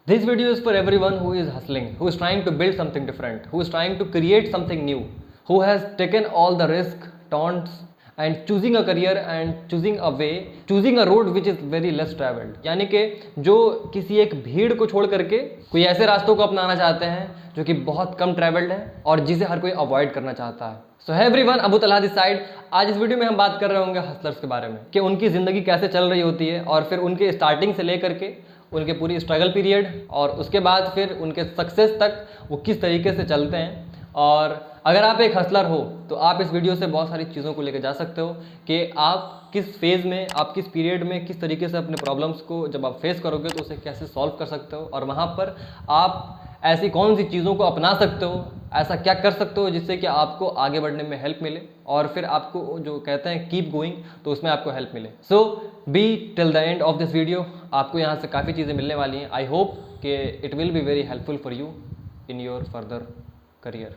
This video is for everyone who is hustling, who is trying to build something different, who is trying to create something new, who has taken all the risk, taunts, and choosing a career and choosing a way, choosing a road which is very less traveled. यानी कि जो किसी एक भीड़ को छोड़ करके कोई ऐसे रास्तों को अपनाना चाहते हैं जो कि बहुत कम ट्रैवल्ड है और जिसे हर कोई अवॉइड करना चाहता है. सो है everyone, Abu Talha this side. आज इस वीडियो में हम बात कर रहे होंगे हसलर्स के बारे में कि उनकी ज़िंदगी कैसे चल रही होती है और फिर उनके स्टार्टिंग से लेकर के उनके पूरी स्ट्रगल पीरियड और उसके बाद फिर उनके सक्सेस तक वो किस तरीके से चलते हैं. और अगर आप एक हसलर हो तो आप इस वीडियो से बहुत सारी चीज़ों को लेकर जा सकते हो कि आप किस फेज़ में, आप किस पीरियड में किस तरीके से अपने प्रॉब्लम्स को जब आप फेस करोगे तो उसे कैसे सॉल्व कर सकते हो और वहाँ पर आप ऐसी कौन सी चीज़ों को अपना सकते हो, ऐसा क्या कर सकते हो जिससे कि आपको आगे बढ़ने में हेल्प मिले और फिर आपको जो कहते हैं कीप गोइंग, तो उसमें आपको हेल्प मिले. So be till the end of this video. आपको यहाँ से काफ़ी चीज़ें मिलने वाली हैं. आई होप कि it will be very helpful for you in your further career.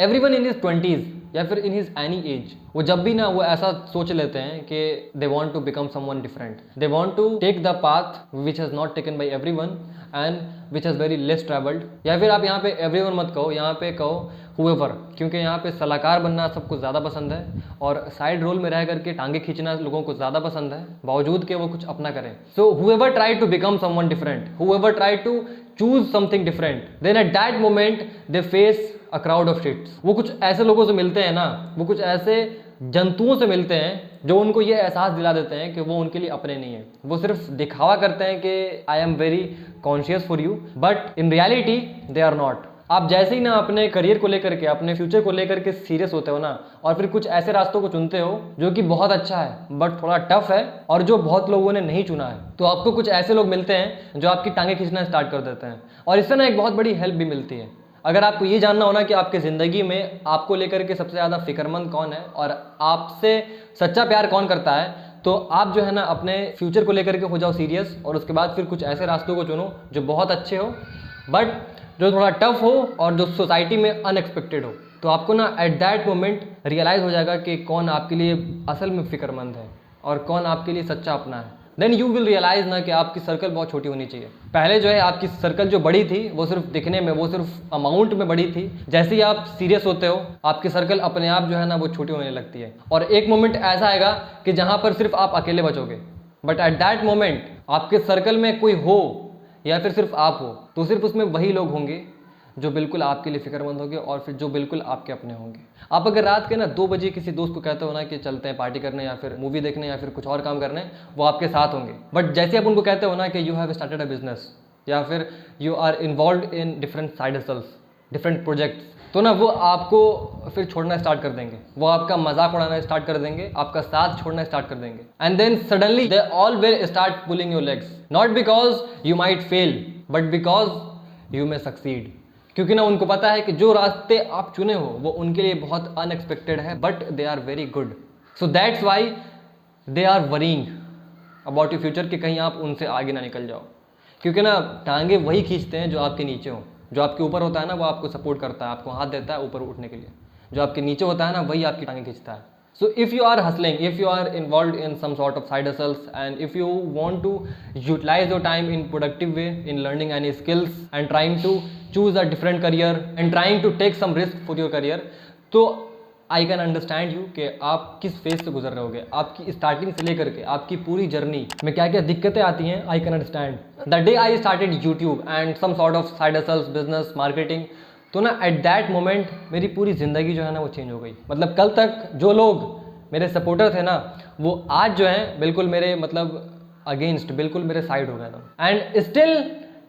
Everyone in his 20s या फिर इन हिज एनी एज, वो जब भी ना वो ऐसा सोच लेते हैं कि they want to become someone different, they want to take the path which has not taken by everyone and which has very less travelled. या फिर आप यहाँ पे एवरीवन मत कहो, यहाँ पे कहो हुएवर, क्योंकि यहाँ पे सलाहकार बनना सबको ज़्यादा पसंद है और साइड रोल में रह करके टांगे खींचना लोगों को ज़्यादा पसंद है, बावजूद के वो कुछ अपना करें. So whoever try to become someone different, whoever try to choose something different, then at that moment they face a crowd of shits. वो कुछ ऐसे लोगों से मिलते हैं ना, वो कुछ ऐसे जंतुओं से मिलते हैं जो उनको ये एहसास दिला देते हैं कि वो उनके लिए अपने नहीं है. वो सिर्फ दिखावा करते हैं कि I am very conscious for you, but in reality they are not. आप जैसे ही ना अपने करियर को लेकर के, अपने फ्यूचर को लेकर के सीरियस होते हो ना और फिर कुछ ऐसे रास्तों को चुनते हो जो कि बहुत अच्छा है बट थोड़ा टफ है और जो बहुत लोगों ने नहीं चुना है, तो आपको कुछ ऐसे लोग मिलते हैं जो आपकी टांगे खींचना स्टार्ट कर देते हैं. और इससे ना एक बहुत बड़ी हेल्प भी मिलती है. अगर आपको ये जानना हो ना कि आपकी ज़िंदगी में आपको लेकर के सबसे ज़्यादा फिक्रमंद कौन है और आपसे सच्चा प्यार कौन करता है, तो आप जो है ना अपने फ्यूचर को लेकर के हो जाओ सीरियस और उसके बाद फिर कुछ ऐसे रास्तों को चुनो जो बहुत अच्छे हो बट जो थोड़ा टफ हो और जो सोसाइटी में अनएक्सपेक्टेड हो. तो आपको ना एट दैट मोमेंट रियलाइज़ हो जाएगा कि कौन आपके लिए असल में फ़िक्रमंद है और कौन आपके लिए सच्चा अपना है. देन यू विल रियलाइज़ ना कि आपकी सर्कल बहुत छोटी होनी चाहिए. पहले जो है आपकी सर्कल जो बड़ी थी वो सिर्फ दिखने में, वो सिर्फ अमाउंट में बड़ी थी. जैसे ही आप सीरियस होते हो आपकी सर्कल अपने आप जो है ना वो छोटी होने लगती है और एक मोमेंट ऐसा आएगा कि जहाँ पर सिर्फ आप अकेले बचोगे. बट एट दैट मोमेंट आपके सर्कल में कोई हो या फिर सिर्फ आप हो तो सिर्फ उसमें वही लोग होंगे जो बिल्कुल आपके लिए फिक्रमंद होंगे और फिर जो बिल्कुल आपके अपने होंगे. आप अगर रात के ना 2 बजे किसी दोस्त को कहते हो ना कि चलते हैं पार्टी करने या फिर मूवी देखने या फिर कुछ और काम करने, वो आपके साथ होंगे. बट जैसे आप उनको कहते हो ना कि you have started a business या फिर you are involve in different side hustles, different projects, तो ना वो आपको फिर छोड़ना स्टार्ट कर देंगे, वो आपका मजाक उड़ाना स्टार्ट कर देंगे, आपका साथ छोड़ना स्टार्ट कर देंगे. And then suddenly they all will start pulling your legs, not because you might fail but because you may succeed. क्योंकि ना उनको पता है कि जो रास्ते आप चुने हो वो उनके लिए बहुत अनएक्सपेक्टेड है but they are very good. So that's why they are worrying about your future कि कहीं आप उनसे आगे ना निकल जाओ. क्योंकि ना टांगे वही खींचते हैं जो आपके नीचे हो. जो आपके ऊपर होता है ना वो आपको सपोर्ट करता है, आपको हाथ देता है ऊपर उठने के लिए. जो आपके नीचे होता है ना वही आपकी टांगे खींचता है. So if you are hustling, if you are involved in some sort of side hustles and if you want to utilize your time in productive way in learning any skills and trying to choose a different career and trying to take some risk for your career, तो I can understand you कि आप किस phase से गुजर रहे होगे. आपकी starting से लेकर के आपकी पूरी जर्नी में क्या क्या दिक्कतें आती हैं, I can understand. The day I started YouTube and some sort of side hustles, business, marketing, तो ना एट दैट मोमेंट मेरी पूरी ज़िंदगी जो है ना वो चेंज हो गई. मतलब कल तक जो लोग मेरे सपोर्टर थे ना वो आज जो हैं बिल्कुल मेरे मतलब अगेंस्ट, बिल्कुल मेरे साइड हो गए था. And still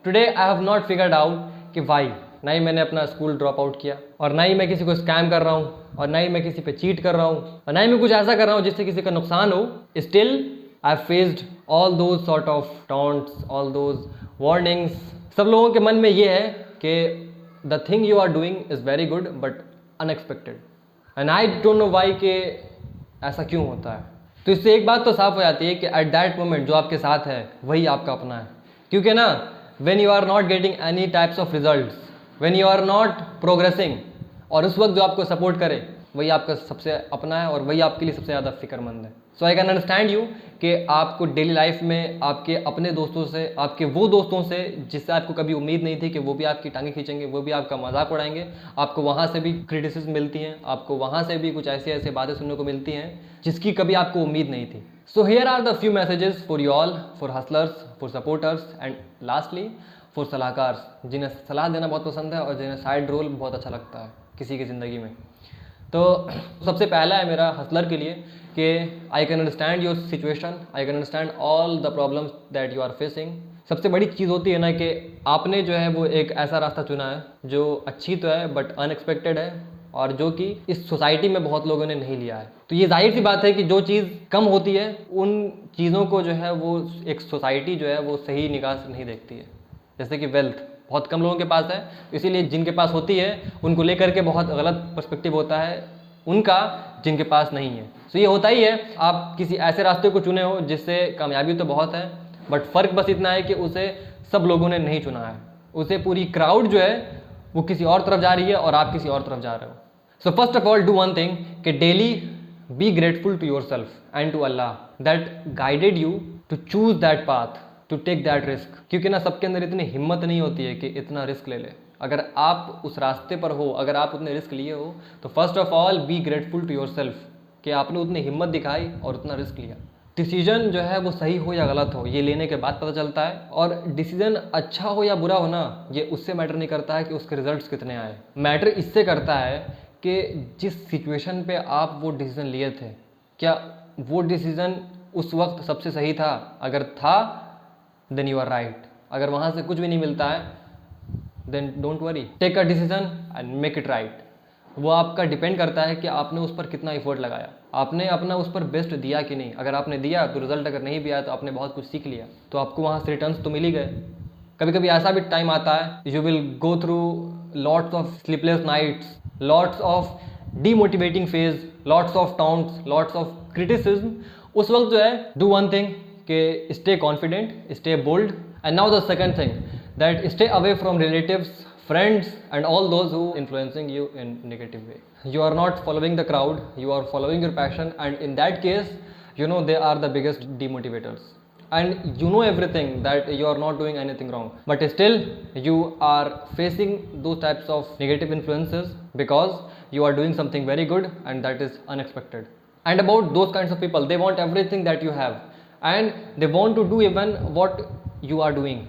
today I have not figured out कि वाई. ना ही मैंने अपना स्कूल ड्रॉप आउट किया और ना ही मैं किसी को स्कैम कर रहा हूँ और ना ही मैं किसी पे चीट कर रहा हूँ और ना ही मैं कुछ ऐसा कर रहा हूँ जिससे किसी का नुकसान हो. Still I have faced all those sort of taunts, all those warnings. सब लोगों के मन में ये है कि the thing you are doing is very good but unexpected and I don't know why कि ऐसा क्यों होता है. तो इससे एक बात तो साफ हो जाती है कि at that moment जो आपके साथ है वही आपका अपना है. क्योंकि ना when you are not getting any types of results, when you are not progressing और उस वक्त जो आपको सपोर्ट करे वही आपका सबसे अपना है और वही आपके लिए सबसे ज़्यादा फिक्रमंद है। सो आई कैन अंडरस्टैंड यू कि आपको डेली लाइफ में आपके अपने दोस्तों से, आपके वो दोस्तों से जिससे आपको कभी उम्मीद नहीं थी कि वो भी आपकी टांगें खींचेंगे, वो भी आपका मजाक उड़ाएंगे, आपको वहाँ से भी क्रिटिसिज्म मिलती हैं, आपको वहाँ से भी कुछ ऐसी ऐसी बातें सुनने को मिलती हैं जिसकी कभी आपको उम्मीद नहीं थी। So here are the few messages for you all, for hustlers, for supporters and lastly for सलाहकार, जिन्हें सलाह देना बहुत पसंद है और जिन्हें साइड रोल बहुत अच्छा लगता है किसी की ज़िंदगी में। तो सबसे पहला है मेरा हसलर के लिए कि I can understand your situation, I can understand all the problems that you are facing. सबसे बड़ी चीज़ होती है ना कि आपने जो है वो एक ऐसा रास्ता चुना है जो अच्छी तो है बट अनएक्सपेक्टेड है और जो कि इस सोसाइटी में बहुत लोगों ने नहीं लिया है। तो ये जाहिर सी बात है कि जो चीज़ कम होती है उन चीज़ों को जो है वो एक सोसाइटी जो है वो सही निगाह से नहीं देखती है। जैसे कि वेल्थ बहुत कम लोगों के पास है, इसीलिए जिनके पास होती है उनको लेकर के बहुत गलत पर्सपेक्टिव होता है उनका, जिनके पास नहीं है। तो ये होता ही है, आप किसी ऐसे रास्ते को चुने हो जिससे कामयाबी तो बहुत है बट फ़र्क बस इतना है कि उसे सब लोगों ने नहीं चुना है, उसे पूरी क्राउड जो है वो किसी और तरफ जा रही है और आप किसी और तरफ जा रहे हो। So first of all do one thing कि daily be grateful to yourself and to Allah that guided you to choose that path, to take that risk. क्योंकि ना सबके अंदर इतनी हिम्मत नहीं होती है कि इतना रिस्क ले ले। अगर आप उस रास्ते पर हो, अगर आप उतने रिस्क लिए हो तो first of all be grateful to yourself कि आपने उतनी हिम्मत दिखाई और उतना रिस्क लिया। डिसीजन जो है वो सही हो या गलत हो ये लेने के बाद पता चलता है, और डिसीजन अच्छा हो या बुरा हो ना ये उससे मैटर नहीं करता है कि उसके रिजल्ट्स कितने आए। मैटर इससे करता है कि जिस सिचुएशन पे आप वो डिसीजन लिए थे, क्या वो डिसीजन उस वक्त सबसे सही था? अगर था देन यू आर राइट। अगर वहाँ से कुछ भी नहीं मिलता है then don't worry, take a decision and make it right. वो आपका डिपेंड करता है कि आपने उस पर कितना एफर्ट लगाया, आपने अपना उस पर बेस्ट दिया कि नहीं। अगर आपने दिया तो रिजल्ट अगर नहीं भी आया तो आपने बहुत कुछ सीख लिया, तो आपको वहाँ से रिटर्न्स तो मिल ही गए। कभी कभी ऐसा भी टाइम आता है you will go through lots of sleepless nights, lots of demotivating phase, lots of downs, lots of criticism. उस वक्त जो है डू वन थिंग कि stay confident, stay bold. And now the second thing that stay away from relatives, friends and all those who influencing you in negative way. You are not following the crowd, you are following your passion, and in that case you know they are the biggest demotivators, and you know everything that you are not doing anything wrong, but still you are facing those types of negative influences because you are doing something very good and that is unexpected. And about those kinds of people, they want everything that you have and they want to do even what you are doing,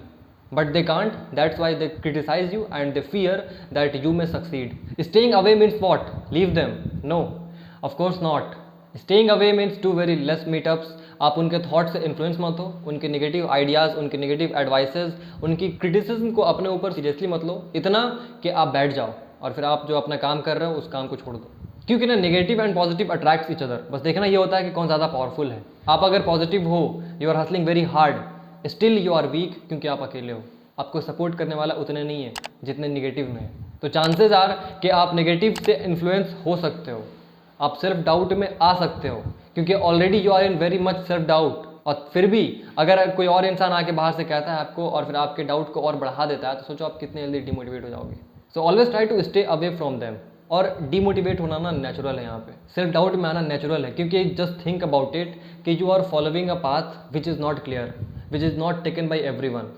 but they can't. That's why they criticize you and they fear that you may succeed. Staying away means what? Leave them? No, of course not. Staying away means do very less meetups. आप उनके thought से influence मत हो, उनके negative ideas, उनके negative advices, उनकी criticism को अपने ऊपर सीरियसली मत लो, इतना कि आप बैठ जाओ और फिर आप जो अपना काम कर रहे हो उस काम को छोड़ दो। क्योंकि ना negative and positive attracts each other. बस देखना ये होता है कि कौन ज़्यादा पावरफुल है। आप अगर पॉजिटिव हो, you are hustling very hard, still you are weak क्योंकि आप अकेले हो। आपको सपोर्ट करने वाला उतने नहीं है जितने निगेटिव में है। तो चांसेस आर कि आप नेगेटिव से इन्फ्लुएंस हो सकते हो, आप सेल्फ डाउट में आ सकते हो क्योंकि already you are in very much self doubt. और फिर भी अगर कोई और इंसान आके बाहर से कहता है आपको और फिर आपके डाउट को और बढ़ा देता है तो सोचो आप कितने जल्दी डिमोटिवेट हो जाओगे। So always try to stay away from them. और डिमोटिवेट होना ना नेचुरल है, यहाँ पे सेल्फ डाउट में आना नेचुरल है क्योंकि जस्ट थिंक अबाउट इट कि you are following a path which is not clear, which is not taken by everyone.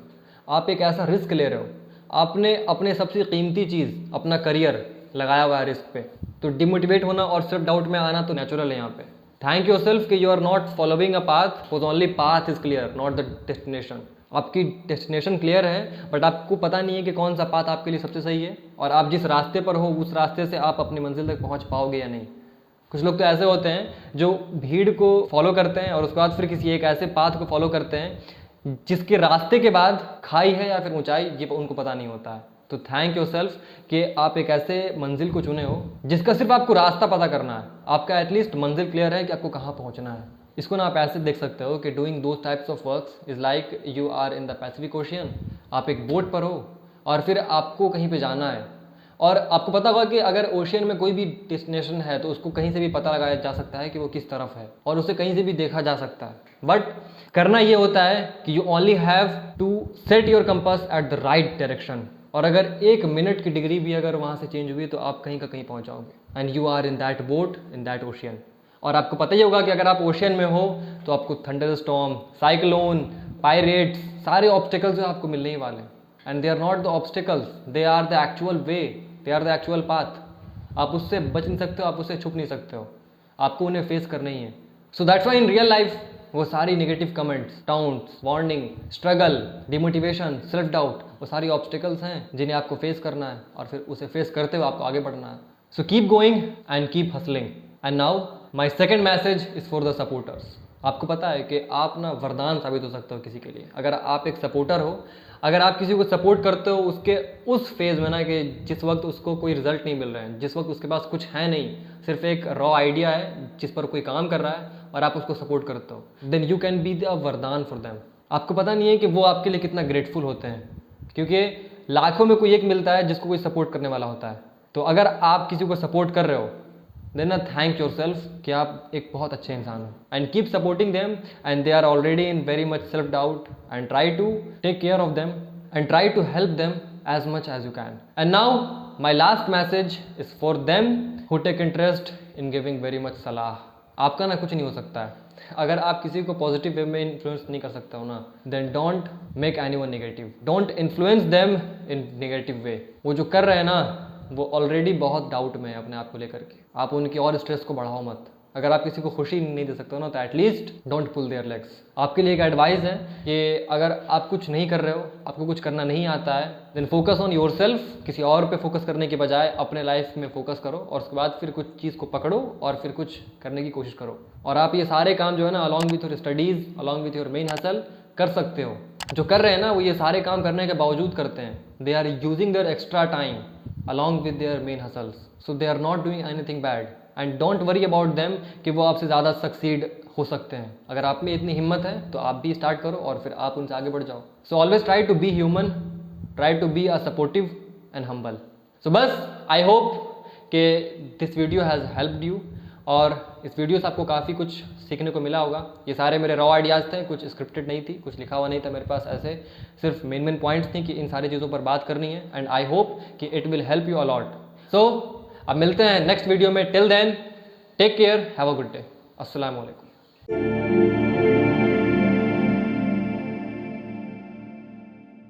आप एक ऐसा रिस्क ले रहे हो, आपने अपने सबसे कीमती चीज़ अपना करियर लगाया हुआ है रिस्क पे। तो डिमोटिवेट होना और सेल्फ डाउट में आना तो नेचुरल है यहाँ पे। थैंक योर सेल्फ कि you are not following a path, for only path is clear not the destination. आपकी डेस्टिनेशन क्लियर है बट आपको पता नहीं है कि कौन सा पाथ आपके लिए सबसे सही है और आप जिस रास्ते पर हो उस रास्ते से आप अपनी मंजिल तक पहुँच पाओगे या नहीं। कुछ लोग तो ऐसे होते हैं जो भीड़ को फॉलो करते हैं और उसके बाद फिर किसी एक ऐसे पाथ को फॉलो करते हैं जिसके रास्ते के बाद खाई है या फिर ऊंचाई ये उनको पता नहीं होता है। तो थैंक योर सेल्फ कि आप एक ऐसे मंजिल को चुने हो जिसका सिर्फ आपको रास्ता पता करना है, आपका एटलीस्ट मंजिल क्लियर है कि आपको कहाँ पहुँचना है। इसको ना आप ऐसे देख सकते हो कि doing those types of works is like you are in the Pacific Ocean. आप एक बोट पर हो और फिर आपको कहीं पे जाना है और आपको पता होगा कि अगर ओशियन में कोई भी डेस्टिनेशन है तो उसको कहीं से भी पता लगाया जा सकता है कि वो किस तरफ है और उसे कहीं से भी देखा जा सकता है। बट करना ये होता है कि you only have to set your compass at the right direction और अगर 1 मिनट की डिग्री भी अगर वहाँ से चेंज हुई तो आप कहीं का कहीं पहुँच जाओगे। And you are in that boat, in that ocean. और आपको पता ही होगा कि अगर आप ओशियन में हो तो आपको थंडर स्टॉर्म, साइक्लोन, पायरेट्स, सारे ऑब्स्टिकल्स जो आपको मिलने ही वाले हैं। And they are not the obstacles, they are the actual way, they are the actual path. आप उससे बच नहीं सकते हो, आप उससे छुप नहीं सकते हो, आपको उन्हें फेस करना ही है। सो that's Y in real life वो सारी negative comments, towns, warning, struggle, demotivation, self doubt, वो सारी ऑब्स्टिकल्स हैं जिन्हें आपको फेस करना है और फिर उसे फेस करते हुए आपको आगे बढ़ना है। So keep going and keep hustling. And now my second message is for the supporters. आपको पता है कि आप ना वरदान साबित हो सकते हो किसी के लिए। अगर आप एक सपोर्टर हो, अगर आप किसी को सपोर्ट करते हो उसके उस फेज़ में ना कि जिस वक्त उसको कोई रिजल्ट नहीं मिल रहा है, जिस वक्त उसके पास कुछ है नहीं, सिर्फ एक रॉ आइडिया है जिस पर कोई काम कर रहा है और आप उसको सपोर्ट करते हो, then you can be the वरदान फॉर देम। आपको पता नहीं है कि वो आपके लिए कितना ग्रेटफुल होते हैं, क्योंकि लाखों में कोई एक मिलता है जिसको कोई सपोर्ट करने वाला होता है। तो अगर आप किसी को सपोर्ट कर रहे हो देन थैंक योर सेल्फ कि आप एक बहुत अच्छे इंसान हो। And keep supporting them and they are already in very much self doubt and try to take care of them and try to help them as much as you can. And now my last message is for them who take interest in giving very much सलाह। आपका ना कुछ नहीं हो सकता है अगर आप किसी को पॉजिटिव वे में इन्फ्लुएंस नहीं कर सकते हो ना, then don't make anyone negative, don't influence them in negative way. वो जो कर रहे हैं ना वो ऑलरेडी बहुत डाउट में है अपने आप को लेकर के, आप उनकी और स्ट्रेस को बढ़ाओ मत। अगर आप किसी को खुशी नहीं दे सकते हो ना तो at least don't pull their legs. आपके लिए एक एडवाइस है कि अगर आप कुछ नहीं कर रहे हो, आपको कुछ करना नहीं आता है, then focus on yourself. किसी और पे फोकस करने के बजाय अपने लाइफ में फोकस करो और उसके बाद फिर कुछ चीज़ को पकड़ो और फिर कुछ करने की कोशिश करो। और आप ये सारे काम जो है ना along with your studies, along with your main hustle कर सकते हो। जो कर रहे हैं ना वो ये सारे काम करने के बावजूद करते हैं, they are using their extra time along with their main hustles, so they are not doing anything bad and don't worry about them कि वो आपसे ज़्यादा सक्सीड हो सकते हैं। अगर आप में इतनी हिम्मत है तो आप भी स्टार्ट करो और फिर आप उनसे आगे बढ़ जाओ। So always try to be human, try to be a supportive and humble. So बस आई होप कि this video has helped you और इस वीडियो से आपको काफ़ी कुछ सीखने को मिला होगा। ये सारे मेरे रॉ आइडियाज़ थे, कुछ स्क्रिप्टेड नहीं थी, कुछ लिखा हुआ नहीं था मेरे पास, ऐसे सिर्फ मेन पॉइंट्स थी कि इन सारी चीज़ों पर बात करनी है। एंड आई होप कि it will help you a lot. So अब मिलते हैं नेक्स्ट वीडियो में। Till then take care, have a good day. अस्सलाम वालेकुम।